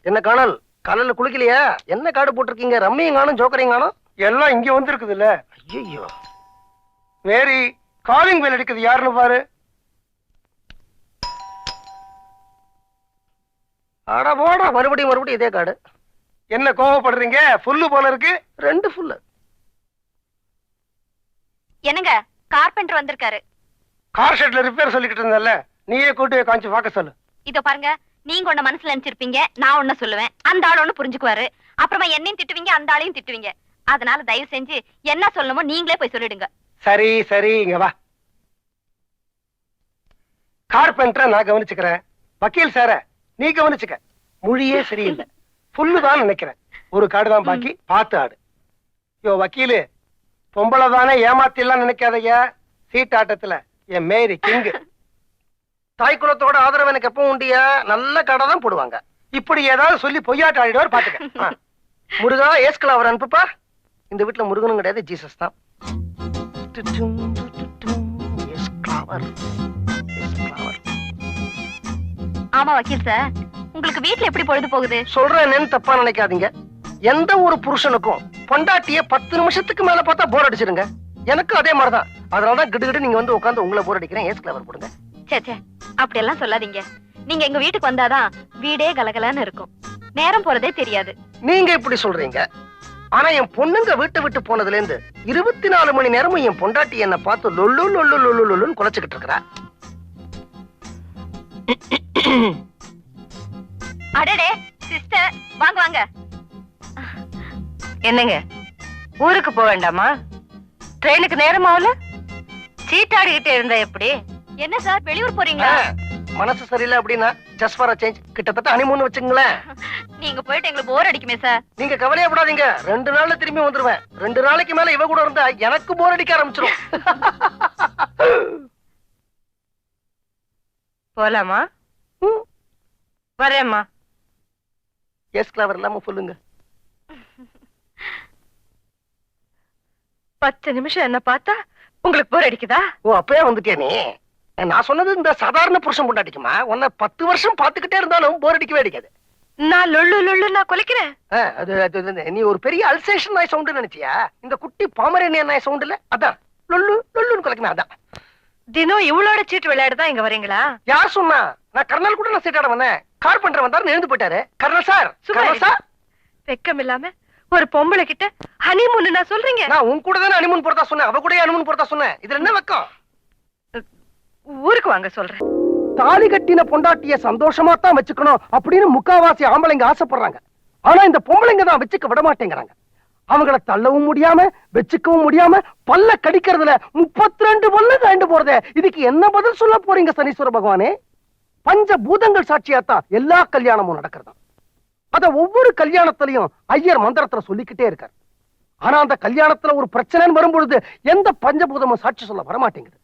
[SPEAKER 1] என்ன காணல்? காலையில குளிக்கலையா? என்ன காடு போட்டிருக்கீங்க? ரம்மியும் காணும், ஜோக்கரையும் காணும்.
[SPEAKER 4] எல்லாம் இங்க வந்திருக்குது இல்ல.
[SPEAKER 1] ஐயோ
[SPEAKER 4] மேரி காலிங் பெல் அடிக்குது, யாருன்னு பாரு.
[SPEAKER 1] அட போடா, மறுபடியும் இதே காடு.
[SPEAKER 4] என்ன கோவப்படுறீங்க? புல்லு போல இருக்கு.
[SPEAKER 1] 2 ஃபுல்லு.
[SPEAKER 2] என்னங்க, கார்பெண்டர் வந்திருக்காரு.
[SPEAKER 4] கார் ஷெட்ல ரிப்பேர் சொல்லிக்கிட்டு இருந்தல, நீயே கூட்டி காஞ்சி பார்க்க சொல்லு.
[SPEAKER 2] இதோ பாருங்க, நீங்க ஒண்ணு மனசுல நினைச்சிருப்பீங்க, நான் ஒண்ணு சொல்லுவேன், அந்த ஆள் ஒண்ணு புரிஞ்சுக்குவாரு. அப்புறமா என்னையும் திட்டுவீங்க, அந்த ஆளையும் திட்டுவீங்க. அதனால தயவு செஞ்சு என்ன சொல்லணுமோ நீங்களே போய் சொல்லிடுங்க.
[SPEAKER 4] சரி சரி, இங்க வா. கார்பெண்டரை நான் கவனிச்சுக்கிறேன், வக்கீல் சார நீ கவனிச்சுக்க. மொழியே சரியில்லை, புல்லு தான் நினைக்கிறேன். ஒரு காடு தான் பாக்கி, பார்த்து ஆடு. யோ வக்கீலு, பொம்பளை தானே ஏமாத்தி எல்லாம் நினைக்காதய்யா. சீட்டாட்டத்துல என் மேரி கிங்கு.
[SPEAKER 1] தாய் குலத்தோட ஆதரவு எனக்கு எப்பவும் உண்டியா. நல்ல கடை தான் போடுவாங்க.
[SPEAKER 4] இப்படி ஏதாவது சொல்லி பொய்யாட்ட ஆடிடுவார் பாத்துக்க.
[SPEAKER 1] ஆ. முருகா ஏஸ்கலா அவர் அனுப்புப்பா. இந்த வீட்டுல முருகனும் கிடையாது, ஜீசஸ் தான்.
[SPEAKER 2] ஆமா வக்கீல் சார், உங்களுக்கு வீட்ல எப்படி பொழுது போகுது?
[SPEAKER 1] சொல்றேன்னு தப்பா நினைக்காதீங்க. எந்த ஒரு புருஷனுக்கும் பொண்டாட்டிய 10 நிமிஷத்துக்கு மேல பார்த்தா போர் அடிச்சிருங்க. எனக்கு அதே மாதிரிதான். அதனாலதான் கிடுகிடு நீங்க வந்து உட்காந்து உங்களை போர் அடிக்கிறேன். ஏஸ் கிளவர் போடுங்க.
[SPEAKER 2] சே அப்படி எல்லாம் சொல்லாதீங்க. நீங்க எங்க வீட்டுக்கு வந்தாதான் வீடே கலகலன்னு இருக்கும். நேரம் போறதே தெரியாது.
[SPEAKER 1] நீங்க இப்படி சொல்றீங்க. ஆனா என் பொண்ணுங்க வீட்டை விட்டு போனதுல இருந்து 24 மணி நேரமும் என் பொண்டாட்டி என்ன பார்த்து லொல்லு லொல்லு லொல்லு லொல்லுன்னு குலைச்சுக்கிட்டு இருக்கிறா.
[SPEAKER 2] அடடே சிஸ்டர், வாங்க வாங்க.
[SPEAKER 3] என்னங்க, ஊருக்கு போக வேண்டாமா? ட்ரெயினுக்கு நேரம் ஆகல? சீட்டாடிக்கிட்டே இருந்தா எப்படி?
[SPEAKER 2] என்ன சார், வெளியூர் போறீங்களா?
[SPEAKER 1] மனசு சரியில்லை அப்படின்னா ஜஸ்ட் ஃபார் சேஞ்ச், கிட்டத்தட்ட ஹனிமூன் வச்சுங்களேன்.
[SPEAKER 2] நீங்க போயிட்டு எங்களுக்கு போர் அடிக்குமே சார்.
[SPEAKER 1] நீங்க கவலையப்படாதீங்க, 2 நாள்ல திரும்பி வந்துருவேன். 2 நாளைக்கு மேல இவ கூட இருந்தா எனக்கு போர் அடிக்க ஆரம்பிச்சிடும்.
[SPEAKER 3] போலாமா? வரேம்மா.
[SPEAKER 1] எஸ் கிளவர் இல்லாம சொல்லுங்க.
[SPEAKER 3] 10 நிமிஷம் என்ன பார்த்தா உங்களுக்கு போர் அடிக்குதா?
[SPEAKER 1] ஓ அப்பவே வந்துட்டே நீ. நான் சொன்னது இந்த சாதாரண புருஷன் பொண்டாட்டிக்குமா. உன்னை 10 வருஷம் பாத்துக்கிட்டே இருந்தாலும் போர் அடிக்கவே அடிக்காது.
[SPEAKER 3] நான் லொல்லு லொல்லு நான் கொலைக்கிறேன்.
[SPEAKER 1] நீ ஒரு பெரிய அல்சேஷன் நாய் சவுண்ட் நினைச்சியா? இந்த குட்டி பாமரேனிய நாய் சவுண்ட் இல்ல, அதான் லொல்லு லொல்லுன்னு கொலைக்குமே. அதான்
[SPEAKER 3] தினம் இவளோட சீட்டு விளையாடுதான் இங்க வரீங்களா?
[SPEAKER 1] யார் சொன்னா? நான் கர்னல் கூட நான் சீட்டாட வந்தேன். கார்பெண்டர் வந்தாரு, எழுந்து போயிட்டாரு. Colonel sir, colonel sir.
[SPEAKER 3] வெக்கம் இல்லாம ஒரு பொம்பளை கிட்ட ஹனிமூன் நான் சொல்றீங்க?
[SPEAKER 1] நான் உன் கூட தானே ஹனிமூன் போறதா சொன்னேன், அவ கூட ஹனிமூன் போறதா சொன்னேன். இதுல என்ன வெக்கம்?
[SPEAKER 3] ஊருக்கு வாங்க சொல்றேன்.
[SPEAKER 1] தாலி கட்டின பொண்டாட்டிய சந்தோஷமா தான் வச்சுக்கணும் அப்படின்னு முக்காவாசி ஆம்பளைங்க ஆசைப்படுறாங்க. ஆனா இந்த பொம்பளைங்க தான் வச்சுக்க விட மாட்டேங்கிறாங்க. அவங்கள தள்ளவும் முடியாம வச்சுக்கவும் முடியாம பல்ல கடிக்கிறதுல 32 பல்ல தாண்டு போறதே. இதுக்கு என்ன பதில் சொல்ல போறீங்க சனீஸ்வர பகவானே? பஞ்ச பூதங்கள் சாட்சியாத்தான் எல்லா கல்யாணமும் நடக்கிறதா. அத ஒவ்வொரு கல்யாணத்திலையும் ஐயர் மந்திரத்துல சொல்லிக்கிட்டே இருக்கார். ஆனா அந்த கல்யாணத்துல ஒரு பிரச்சனைன்னு வரும்பொழுது எந்த பஞ்சபூதமும் சாட்சி சொல்ல வரமாட்டேங்குது.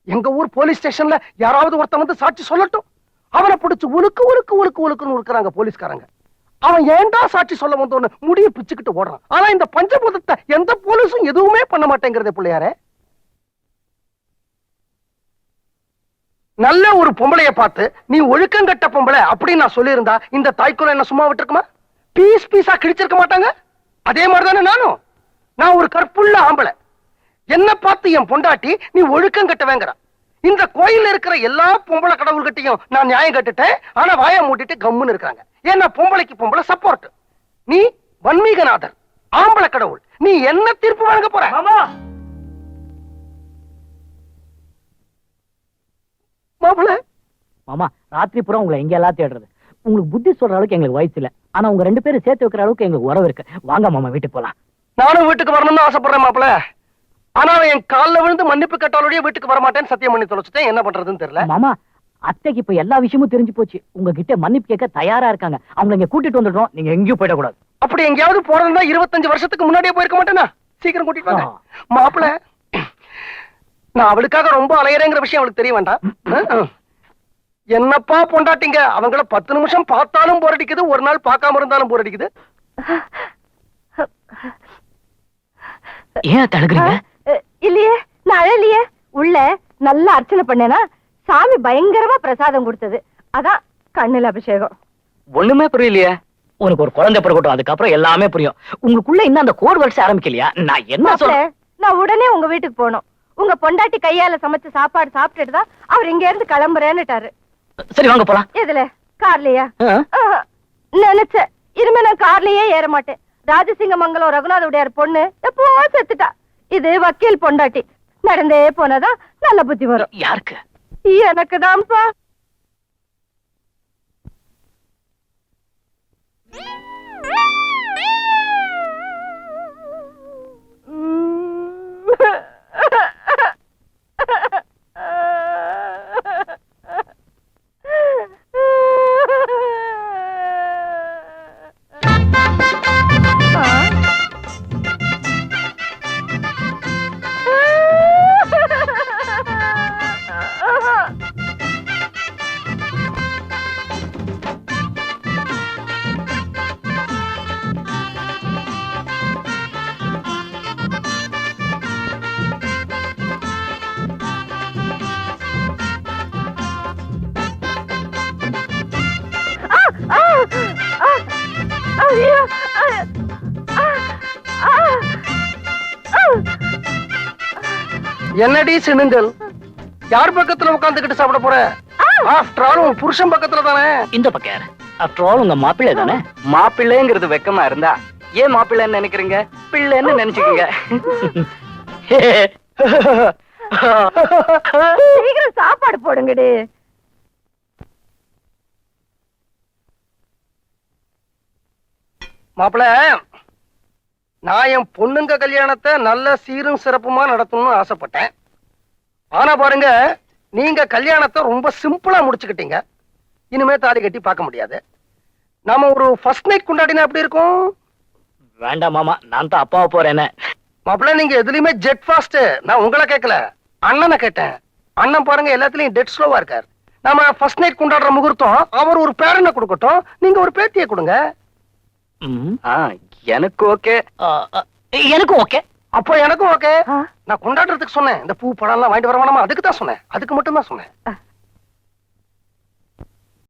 [SPEAKER 1] எங்க ஊர் போலீஸ் ஸ்டேஷன்ல யாராவது ஒருத்தன் வந்து சாட்சி சொல்லட்டும், அவனை பிடிச்சு உலுக்கு உலுக்கு உலுக்கு உலுக்குன்னு உழுக்குறாங்க போலீஸ்காரங்க. அவன் ஏண்டா சாட்சி சொல்ல வந்தோன்னு முடிய பிச்சுக்கிட்டு ஓடுறான். ஆனா இந்த பஞ்சபூதத்தை எந்த போலீஸும் எதுவுமே பண்ண மாட்டேங்கிறதே பிள்ளையாரே. நல்ல ஒரு பொம்பளைய பார்த்து நீ ஒழுக்கங்கட்ட பொம்பளை அப்படின்னு நான் சொல்லியிருந்தா இந்த தாய்க்குள்ள என்ன சும்மா விட்டுருக்குமா? பீஸ் பீஸா கிழிச்சிருக்க மாட்டாங்க. அதே மாதிரிதானே நானும். நான் ஒரு கற்புள்ள ஆம்பளை. என்ன பார்த்து என் பொண்டாட்டி நீ ஒழுக்கம் கட்டவேங்கிற. இந்த கோயில்ல இருக்கிற எல்லா பொம்பளை கடவுள்கிட்டையும் நான் நியாயம் கட்டுட்டேன். ஆனா வாயை மூட்டிட்டு கம்முன்னு இருக்காங்க. ஏன்னா பொம்பளைக்கு பொம்பளை சப்போர்ட். நீ வன்மீகநாதர், ஆம்பளை கடவுள். நீ என்ன தீர்ப்பு வழங்க போற?
[SPEAKER 5] மாமா, ராத்திரி பூரா உங்களை எங்க எல்லாம் தேடுறது. உங்களுக்கு புத்தி சொல்ற அளவுக்கு எங்களுக்கு வயசு இல்ல. ஆனா உங்க 2 பேரும் சேர்த்து வைக்கிற அளவுக்கு எங்களுக்கு உறவு இருக்கு. வாங்க மாமா, வீட்டுக்கு போலாம்.
[SPEAKER 1] நானும் வீட்டுக்கு வரணும்னு ஆசைப்படுறேன் மாப்பிள. ஆனா என் கால்ல விழுந்து மன்னிப்பு கேட்டாலுடைய வீட்டுக்கு வர மாட்டேன்னு சத்தியம் பண்ணி தொலைச்சிட்டேன். என்ன பண்றதுன்னு தெரியல.
[SPEAKER 5] மாமா, அத்தைக்கு இப்ப எல்லா விஷயமும் தெரிஞ்சு போச்சு. உங்ககிட்ட மன்னிப்பு கேட்க தயாரா இருக்காங்க. அவங்களை இங்க கூட்டிட்டு வந்துடுறோம். நீங்க எங்கேயும் போயிடக்கூடாது.
[SPEAKER 4] அப்படி எங்கேயாவது போறதா 25 வருஷத்துக்கு முன்னாடியே போயிருக்க மாட்டேனா? சீக்கிரம் கூட்டிட்டு வாங்க. மாப்பிள, நான் அவளுக்காக ரொம்ப அலையறேங்கிற விஷயம் அவளுக்கு தெரிய வேண்டாம். என்னப்பா பொண்டாட்டிங்க, அவங்கள 10 நிமிஷம் பார்த்தாலும் போர் அடிக்குது, ஒரு நாள் பார்க்காம இருந்தாலும் போர் அடிக்குது.
[SPEAKER 5] ஏன் தடுக்கிறீங்க?
[SPEAKER 2] இல்லையே, நான் அழலையே. உள்ள நல்லா அர்ச்சனை பண்ணேனா சாமி பயங்கரமா பிரசாதம் கொடுத்தது. அதான் கண்ணுல அபிஷேகம்.
[SPEAKER 5] ஒண்ணுமே புரியலையே. உனக்கு ஒரு குழந்தை பிறக்கட்டும், அதுக்கப்புறம் எல்லாமே புரியும். உங்களுக்குள்ள இன்னும் அந்த கோட் வேர்ட்ஸ் ஆரம்பிக்கலையா? நான் என்ன
[SPEAKER 2] மாப்ள,
[SPEAKER 5] சொல்றேன்?
[SPEAKER 2] நான் உடனே உங்க வீட்டுக்கு போனோம். உங்க பொண்டாட்டி கையால சமைச்ச சாப்பாடு சாப்பிட்டுட்டு தான் அவர் இங்க இருந்து கிளம்புறேன்னுட்டாரு.
[SPEAKER 5] சரி வாங்க போலாம்.
[SPEAKER 2] எதுல? கார்லயா?
[SPEAKER 5] ஆ.
[SPEAKER 2] நினைச்சேன், இனிமே நான் கார்லயே ஏற மாட்டேன். ராஜசிங்க மங்கலம் ரகுநாத உடையார் பொண்ணு எப்போ செத்துட்டா. இது வக்கீல் பொண்டாட்டி. நடந்தே போனதான் நல்ல புத்தி வரும்.
[SPEAKER 5] யாருக்கு?
[SPEAKER 2] எனக்கு தான்ப்பா.
[SPEAKER 4] என்னடி சினுங்கல், யார் பக்கத்துல உட்காந்துக்கிட்டு சாப்பிட போற? ஆஃப்டர் ஆல் உன் புருஷன் பக்கத்துல தானே.
[SPEAKER 5] இந்த பக்கம் யாரு? ஆஃப்டர் ஆல் உங்க மாப்பிள்ளை தானே.
[SPEAKER 6] மாப்பிள்ளைங்கிறது வெக்கமா இருந்தா ஏன் மாப்பிள்ளைன்னு நினைக்கிறீங்க? பிள்ளைன்னு நினைச்சுக்கீங்க.
[SPEAKER 2] சீக்கிரம் சாப்பாடு போடுங்கடி.
[SPEAKER 4] மாப்பிள, நான் என் பொண்ணுங்க கல்யாணத்தை நல்ல சீரும் சிறப்புமா நடத்தணும்னு ஆசைப்பட்டேன். ஆனா பாருங்க, நீங்க கல்யாணத்தை ரொம்ப சிம்பிளா முடிச்சுக்கிட்டீங்க. இனிமே தாலி கட்டி பார்க்க முடியாது. நாம ஒரு ஃபர்ஸ்ட் நைட் கொண்டாடினா எப்படி இருக்கும்?
[SPEAKER 5] வேண்டாம் மாமா, நான் தான் அப்பாவை போறேன்னு.
[SPEAKER 4] மாப்பிள்ள, நீங்க எதுலயுமே ஜெட் ஃபாஸ்ட். நான் உங்களை கேட்கல, அண்ணனை கேட்டேன். அண்ணன் பாருங்க எல்லாத்துலயும் டெட் ஸ்லோவா இருக்கார். நாம ஃபர்ஸ்ட் நைட் கொண்டாடுற முகூர்த்தம் அவர் ஒரு பேரனை கொடுக்கட்டும், நீங்க ஒரு பேத்தியை கொடுங்க.
[SPEAKER 6] எனக்கு ஓகே.
[SPEAKER 5] எனக்கும் ஓகே.
[SPEAKER 4] அப்போ எனக்கும் ஓகே. நான் கொண்டாடுறதுக்கு சொன்னேன். இந்த பூ பழம் எல்லாம் வாங்கிட்டு வர வேணாமா? அதுக்கு தான் சொன்னேன். அதுக்கு மட்டும் தான் சொன்னேன்.